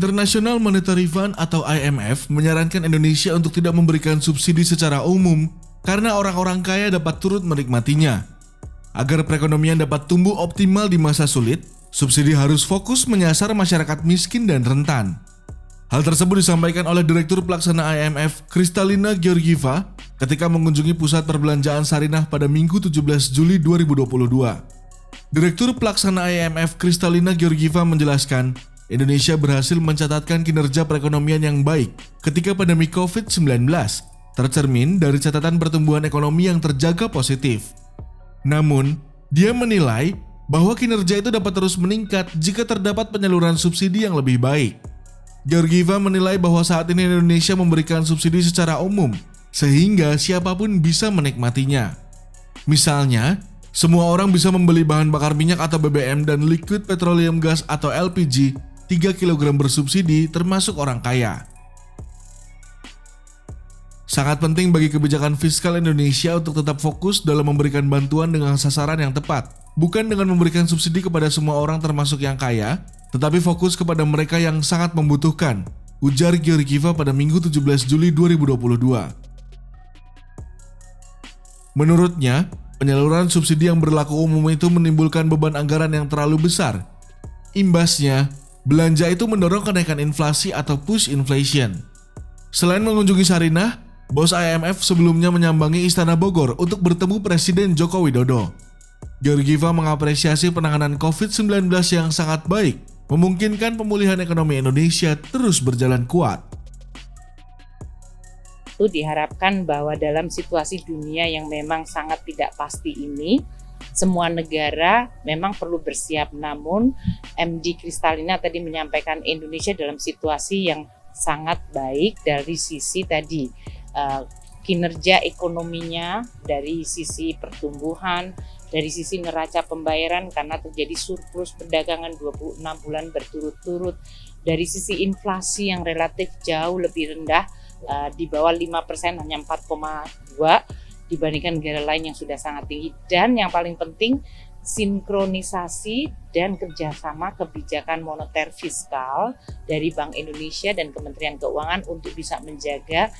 International Monetary Fund atau IMF menyarankan Indonesia untuk tidak memberikan subsidi secara umum karena orang-orang kaya dapat turut menikmatinya. Agar perekonomian dapat tumbuh optimal di masa sulit, subsidi harus fokus menyasar masyarakat miskin dan rentan. Hal tersebut disampaikan oleh Direktur Pelaksana IMF, Kristalina Georgieva, ketika mengunjungi Pusat Perbelanjaan Sarinah pada Minggu 17 Juli 2022. Direktur Pelaksana IMF, Kristalina Georgieva menjelaskan, Indonesia berhasil mencatatkan kinerja perekonomian yang baik ketika pandemi COVID-19, tercermin dari catatan pertumbuhan ekonomi yang terjaga positif. Namun, dia menilai bahwa kinerja itu dapat terus meningkat jika terdapat penyaluran subsidi yang lebih baik. Georgieva menilai bahwa saat ini Indonesia memberikan subsidi secara umum, sehingga siapapun bisa menikmatinya. Misalnya, semua orang bisa membeli bahan bakar minyak atau BBM dan liquid petroleum gas atau LPG 3 kg bersubsidi termasuk orang kaya. Sangat penting bagi kebijakan fiskal Indonesia untuk tetap fokus dalam memberikan bantuan dengan sasaran yang tepat, bukan dengan memberikan subsidi kepada semua orang termasuk yang kaya, tetapi fokus kepada mereka yang sangat membutuhkan, ujar Georgieva pada Minggu 17 Juli 2022. Menurutnya, penyaluran subsidi yang berlaku umum itu menimbulkan beban anggaran yang terlalu besar. Imbasnya, belanja itu mendorong kenaikan inflasi atau push inflation. Selain mengunjungi Sarinah, bos IMF sebelumnya menyambangi Istana Bogor untuk bertemu Presiden Joko Widodo. Georgieva mengapresiasi penanganan COVID-19 yang sangat baik, memungkinkan pemulihan ekonomi Indonesia terus berjalan kuat. Itu diharapkan bahwa dalam situasi dunia yang memang sangat tidak pasti ini, semua negara memang perlu bersiap. Namun MD Kristalina tadi menyampaikan Indonesia dalam situasi yang sangat baik dari sisi tadi kinerja ekonominya, dari sisi pertumbuhan, dari sisi neraca pembayaran karena terjadi surplus perdagangan 26 bulan berturut-turut, dari sisi inflasi yang relatif jauh lebih rendah, di bawah 5%, hanya 4,2 dibandingkan negara lain yang sudah sangat tinggi, dan yang paling penting sinkronisasi dan kerjasama kebijakan moneter fiskal dari Bank Indonesia dan Kementerian Keuangan untuk bisa menjaga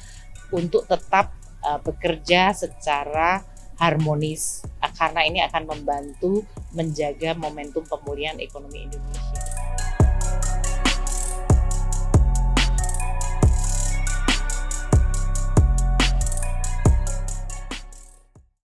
untuk tetap bekerja secara harmonis, karena ini akan membantu menjaga momentum pemulihan ekonomi Indonesia.